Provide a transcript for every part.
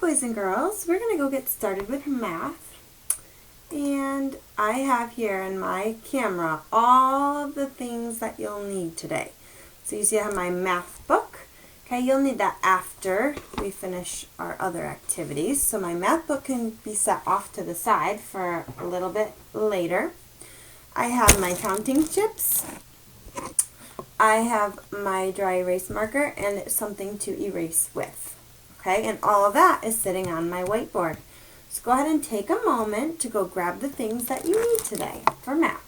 boys and girls, we're going to go get started with math. And I have here in my camera all of the things that you'll need today. So you see I have my math book. Okay, you'll need that after we finish our other activities. So my math book can be set off to the side for a little bit later. I have my counting chips. I have my dry erase marker and something to erase with. Okay, and all of that is sitting on my whiteboard. So go ahead and take a moment to go grab the things that you need today for math.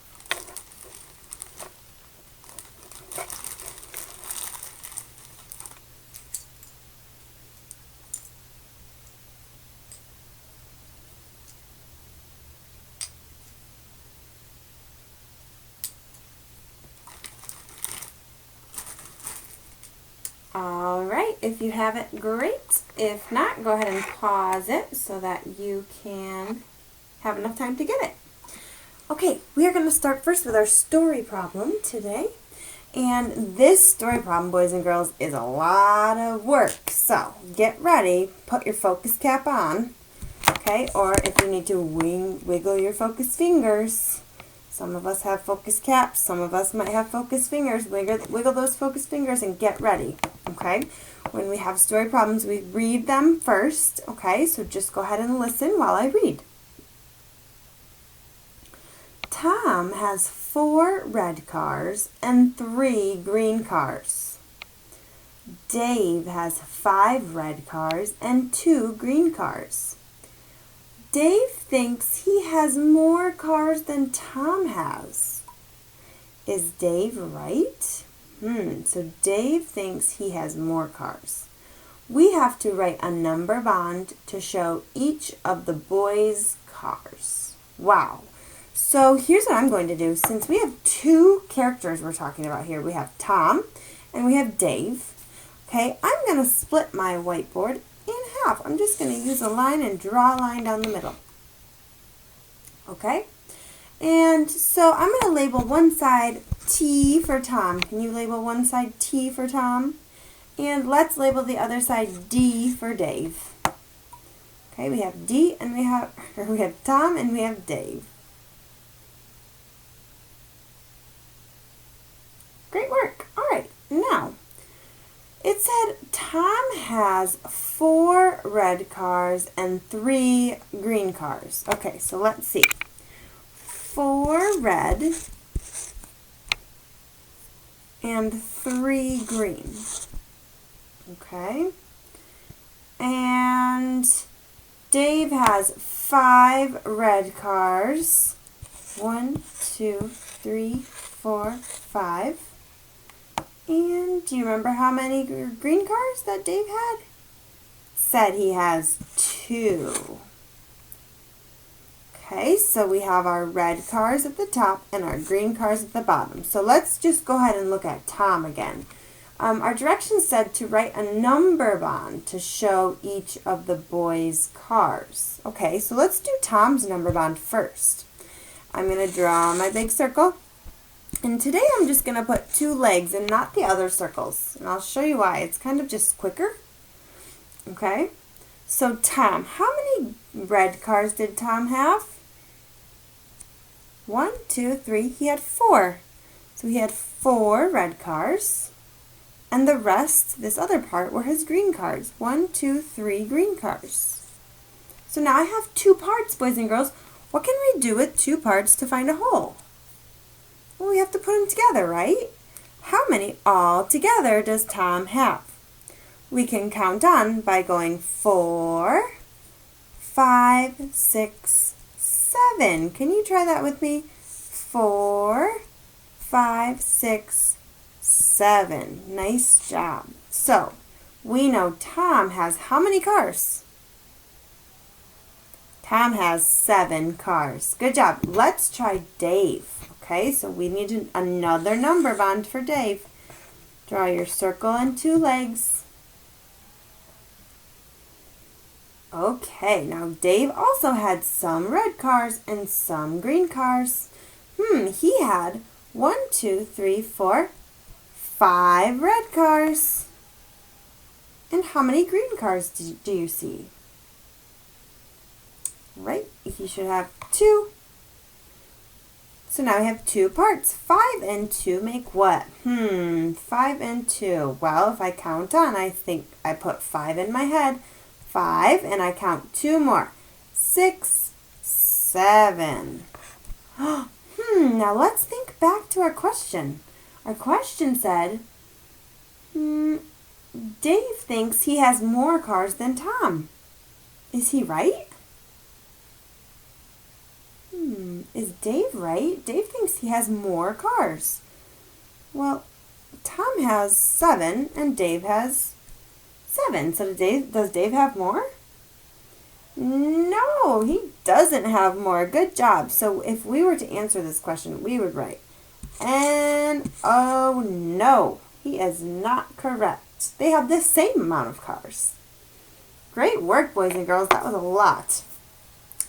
All right, if you have it, great. If not, go ahead and pause it so that you can have enough time to get it. Okay, we are going to start first with our story problem today. And this story problem, boys and girls, is a lot of work. So get ready, put your focus cap on, okay? Or if you need to wiggle your focus fingers. Some of us have focus caps, some of us might have focus fingers. Wiggle those focus fingers and get ready, okay? When we have story problems, we read them first, okay? So just go ahead and listen while I read. Tom has 4 red cars and 3 green cars. Dave has 5 red cars and 2 green cars. Dave thinks he has more cars than Tom has. Is Dave right? So Dave thinks he has more cars. We have to write a number bond to show each of the boys' cars. Wow. So here's what I'm going to do. Since we have 2 characters we're talking about here, we have Tom and we have Dave. Okay, I'm going to split my whiteboard in half. I'm just going to use a line and draw a line down the middle. Okay? And so I'm going to label one side T for Tom. Can you label one side T for Tom? And let's label the other side D for Dave. Okay, we have D and we have Tom and we have Dave. Great work. All right, now it said Tom has 4 red cars and 3 green cars. Okay, so let's see. 4 red and 3 green. Okay. And Dave has 5 red cars. 1, 2, 3, 4, 5. And do you remember how many green cars that Dave had? Said he has 2. Okay, so we have our red cars at the top and our green cars at the bottom. So let's just go ahead and look at Tom again. Our directions said to write a number bond to show each of the boys' cars. Okay, so let's do Tom's number bond first. I'm going to draw my big circle. And today I'm just going to put 2 legs and not the other circles. And I'll show you why. It's kind of just quicker. Okay. So Tom, how many red cars did Tom have? 1, 2, 3. He had 4. So he had 4 red cars. And the rest, this other part, were his green cars. 1, 2, 3 green cars. So now I have 2 parts, boys and girls. What can we do with 2 parts to find a whole? Well, we have to put them together, right? How many all together does Tom have? We can count on by going 4, 5, 6, 7. Can you try that with me? 4, 5, 6, 7. Nice job. So, we know Tom has how many cars? Tom has 7 cars. Good job. Let's try Dave. Okay, so we need another number bond for Dave. Draw your circle and 2 legs. Okay, now Dave also had some red cars and some green cars. He had 1, 2, 3, 4, 5 red cars. And how many green cars do you see? Right? He should have 2. So now we have 2 parts. 5 and 2 make what? 5 and 2. Well, if I count on, I think I put 5 in my head. 5, and I count 2 more. 6, 7. Now let's think back to our question. Our question said, Dave thinks he has more cars than Tom. Is he right? Is Dave right? Dave thinks he has more cars. Well, Tom has 7 and Dave has 7. So does Dave have more? No, he doesn't have more. Good job. So if we were to answer this question, we would write, and oh no, he is not correct. They have the same amount of cars. Great work, boys and girls. That was a lot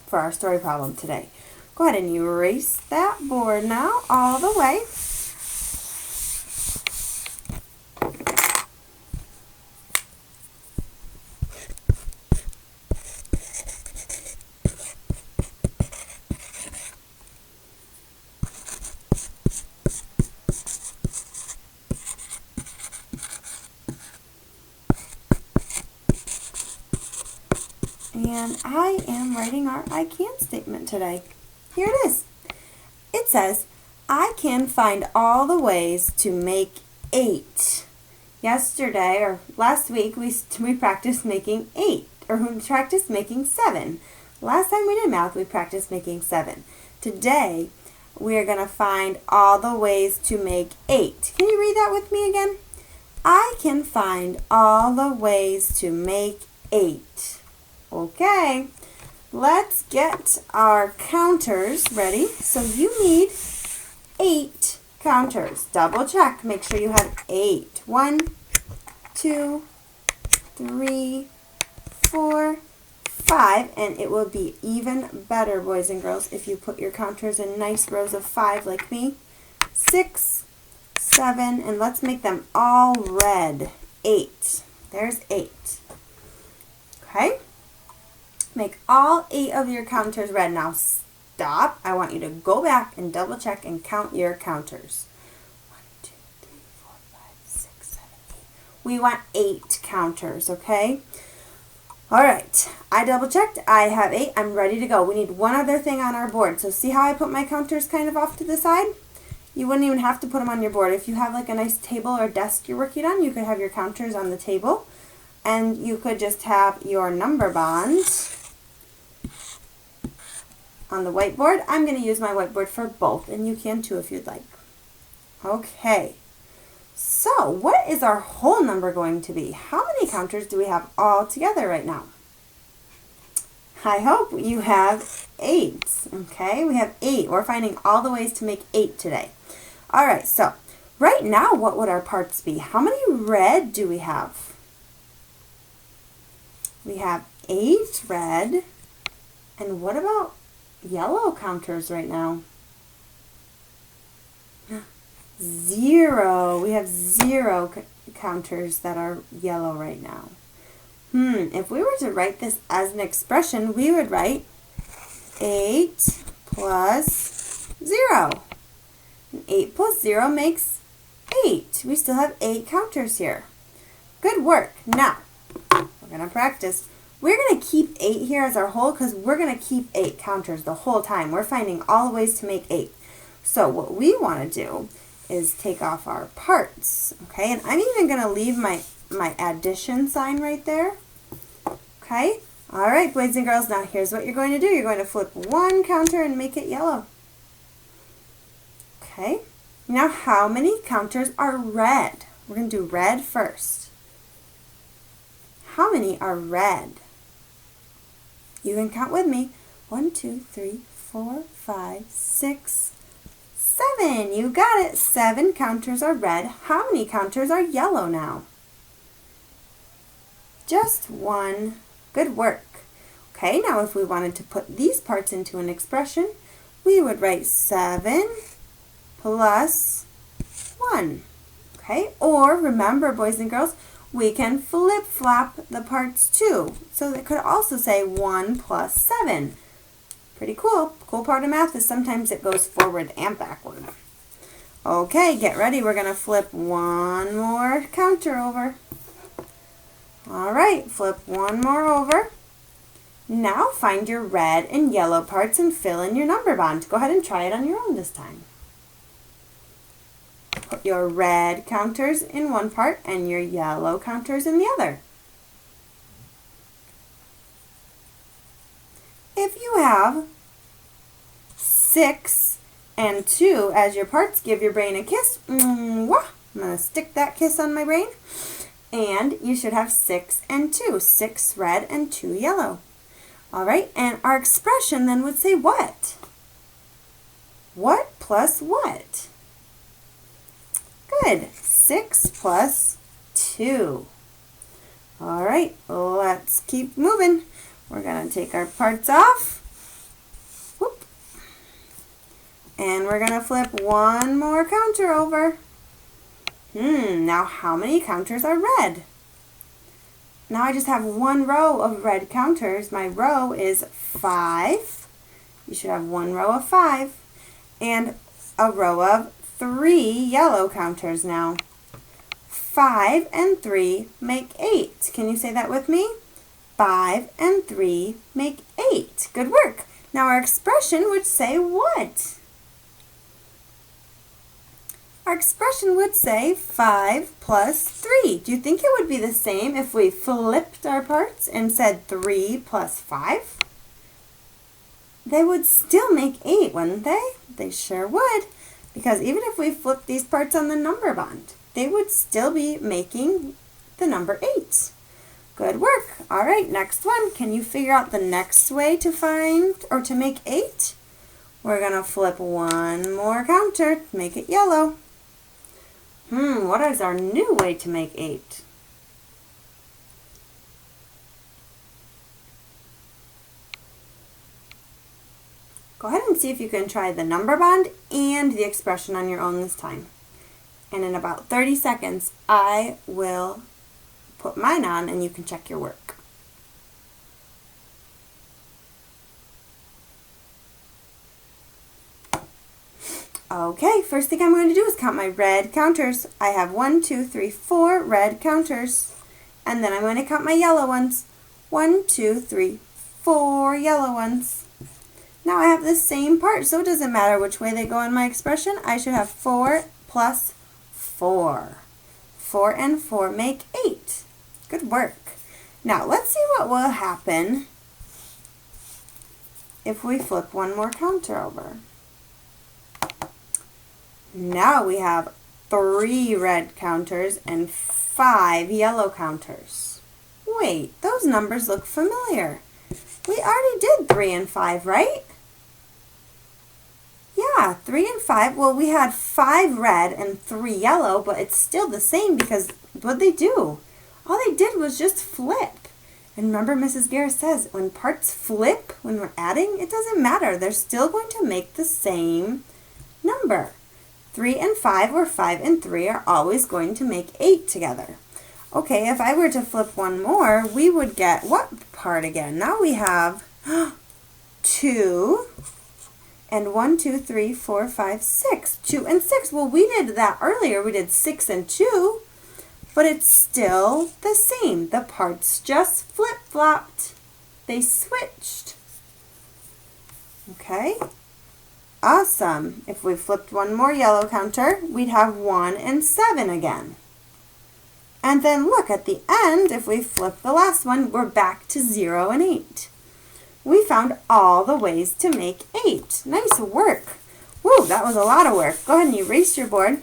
for our story problem today. Go ahead and erase that board now all the way. And I am writing our I can statement today. Here it is. It says, I can find all the ways to make 8. Yesterday, or last week, we practiced making 8, or we practiced making 7. Last time we did math, we practiced making 7. Today, we are going to find all the ways to make 8. Can you read that with me again? I can find all the ways to make 8. Okay. Let's get our counters ready. So you need 8 counters. Double check. Make sure you have 8. 1, 2, 3, 4, 5. And it will be even better, boys and girls, if you put your counters in nice rows of 5 like me. 6, 7, and let's make them all red. 8. There's 8. Okay? Make all 8 of your counters red. Now stop. I want you to go back and double check and count your counters. 1, 2, 3, 4, 5, 6, 7, 8. We want 8 counters, okay? All right. I double checked. I have 8. I'm ready to go. We need one other thing on our board. So see how I put my counters kind of off to the side? You wouldn't even have to put them on your board. If you have like a nice table or desk you're working on, you could have your counters on the table. And you could just have your number bond on the whiteboard. I'm going to use my whiteboard for both, and you can too if you'd like. Okay, so what is our whole number going to be? How many counters do we have all together right now? I hope you have 8. Okay, we have 8. We're finding all the ways to make 8 today. All right, so right now, what would our parts be? How many red do we have? We have 8 red. And what about yellow counters right now? 0. We have 0 counters that are yellow right now. If we were to write this as an expression, we would write 8 plus 0. And 8 plus 0 makes 8. We still have 8 counters here. Good work. Now, we're going to practice. We're going to keep 8 here as our whole because we're going to keep 8 counters the whole time. We're finding all the ways to make 8. So what we want to do is take off our parts. Okay, and I'm even going to leave my addition sign right there. Okay, all right, boys and girls, now here's what you're going to do. You're going to flip one counter and make it yellow. Okay, now how many counters are red? We're going to do red first. How many are red? You can count with me. 1, 2, 3, 4, 5, 6, 7. You got it. 7 counters are red. How many counters are yellow now? Just 1. Good work. Okay, now if we wanted to put these parts into an expression, we would write 7 plus 1. Okay, or remember, boys and girls, we can flip-flop the parts too. So it could also say 1 plus 7. Pretty cool. Cool part of math is sometimes it goes forward and backward. Okay, get ready. We're going to flip one more counter over. All right, flip one more over. Now find your red and yellow parts and fill in your number bond. Go ahead and try it on your own this time. Put your red counters in one part and your yellow counters in the other. If you have 6 and 2 as your parts, give your brain a kiss. I'm going to stick that kiss on my brain. And you should have 6 and 2. 6 red and 2 yellow. All right, and our expression then would say what? What plus what? Good. 6 plus 2. All right, let's keep moving. We're going to take our parts off. Whoop. And we're going to flip one more counter over. Now how many counters are red? Now I just have one row of red counters. My row is 5. You should have one row of 5. And a row of 3 yellow counters now. 5 and 3 make 8. Can you say that with me? 5 and 3 make 8. Good work. Now our expression would say what? Our expression would say 5 plus 3. Do you think it would be the same if we flipped our parts and said 3 plus 5? They would still make 8, wouldn't they? They sure would. Because even if we flip these parts on the number bond, they would still be making the number 8. Good work. All right, next one. Can you figure out the next way to find or to make 8? We're going to flip one more counter, make it yellow. What is our new way to make 8? Go ahead and see if you can try the number bond and the expression on your own this time. And in about 30 seconds, I will put mine on and you can check your work. Okay, first thing I'm going to do is count my red counters. I have 1, 2, 3, 4 red counters. And then I'm going to count my yellow ones. 1, 2, 3, 4 yellow ones. Now I have the same part, so it doesn't matter which way they go in my expression. I should have 4 plus 4. 4 and 4 make 8. Good work. Now let's see what will happen if we flip one more counter over. Now we have 3 red counters and 5 yellow counters. Wait, those numbers look familiar. We already did 3 and 5, right? Yeah, 3 and 5. Well, we had 5 red and 3 yellow, but it's still the same because what'd they do? All they did was just flip. And remember, Mrs. Garris says, when parts flip, when we're adding, it doesn't matter. They're still going to make the same number. 3 and 5 or 5 and 3 are always going to make 8 together. Okay, if I were to flip one more, we would get what part again? Now we have 2 and 1, 2, 3, 4, 5, 6. 2 and 6. Well, we did that earlier. We did 6 and 2, but it's still the same. The parts just flip-flopped. They switched. Okay. Awesome. If we flipped one more yellow counter, we'd have 1 and 7 again. And then look at the end, if we flip the last one, we're back to 0 and 8. We found all the ways to make 8. Nice work. Woo, that was a lot of work. Go ahead and erase your board.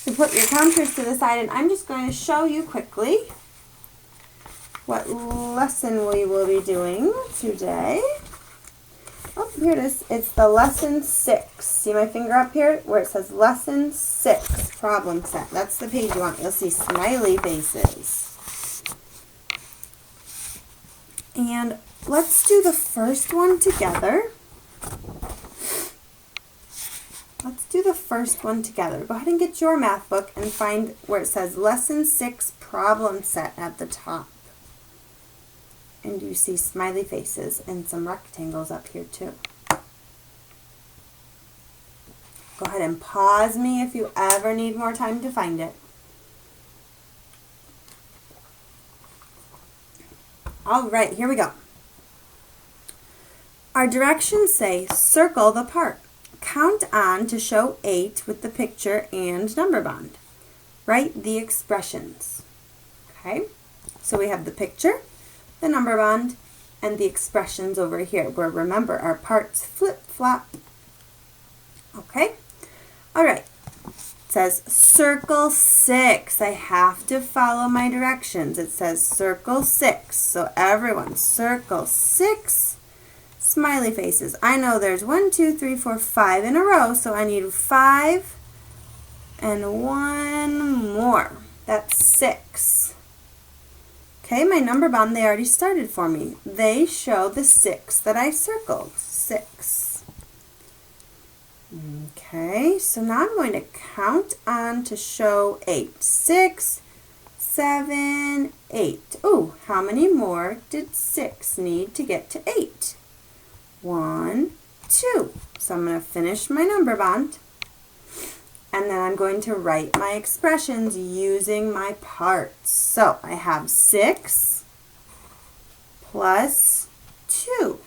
You put your counters to the side, and I'm just going to show you quickly what lesson we will be doing today. Oh, here it is. It's the lesson 6. See my finger up here where it says lesson 6, problem set. That's the page you want. You'll see smiley faces. And let's do the first one together. Let's do the first one together. Go ahead and get your math book and find where it says lesson 6, problem set at the top. And you see smiley faces and some rectangles up here too. Go ahead and pause me if you ever need more time to find it. All right, here we go. Our directions say circle the part. Count on to show 8 with the picture and number bond. Write the expressions. Okay, so we have the picture, the number bond, and the expressions over here, where remember our parts flip-flop. Okay, all right. It says circle 6. I have to follow my directions. It says circle 6. So everyone, circle 6 smiley faces. I know there's 1, 2, 3, 4, 5 in a row, so I need 5 and 1 more. That's 6. Okay, my number bond, they already started for me. They show the 6 that I circled. 6. Okay, so now I'm going to count on to show 8. 6, 7, 8. Oh, how many more did 6 need to get to 8? 1, 2. So I'm going to finish my number bond. And then I'm going to write my expressions using my parts. So I have 6 plus 2.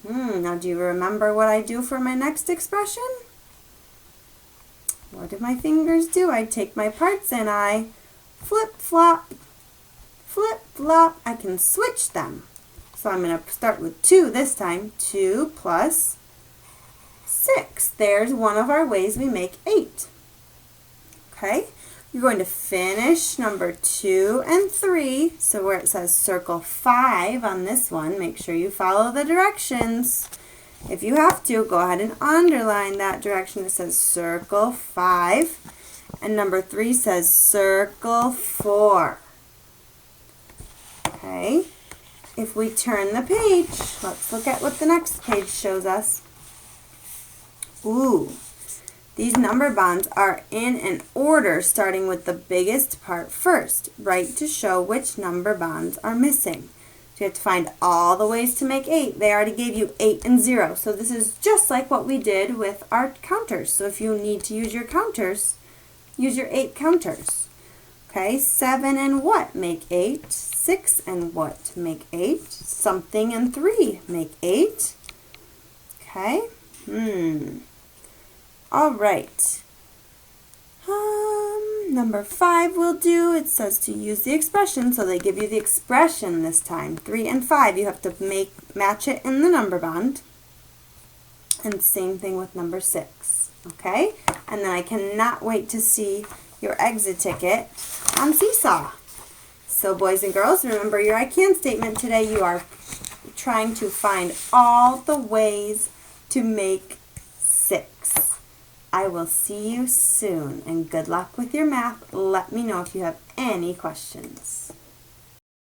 Now do you remember what I do for my next expression? What do my fingers do? I take my parts and I flip-flop, flip-flop. I can switch them. So I'm going to start with 2 this time. 2 plus 6. There's one of our ways we make 8. Okay, you're going to finish number 2 and 3. So where it says circle 5 on this one, make sure you follow the directions. If you have to, go ahead and underline that direction that says circle 5. And number 3 says circle 4. Okay, if we turn the page, let's look at what the next page shows us. Ooh, these number bonds are in an order, starting with the biggest part first, right, to show which number bonds are missing. So you have to find all the ways to make 8. They already gave you 8 and 0. So this is just like what we did with our counters. So if you need to use your counters, use your 8 counters. Okay, 7 and what make 8? 6 and what make 8? Something and 3 make 8. Okay, all right. Number 5 will do. It says to use the expression, so they give you the expression this time. 3 and 5, you have to match it in the number bond. And same thing with number 6. Okay? And then I cannot wait to see your exit ticket on Seesaw. So boys and girls, remember your I can statement today. You are trying to find all the ways to make 6. I will see you soon, and good luck with your math. Let me know if you have any questions.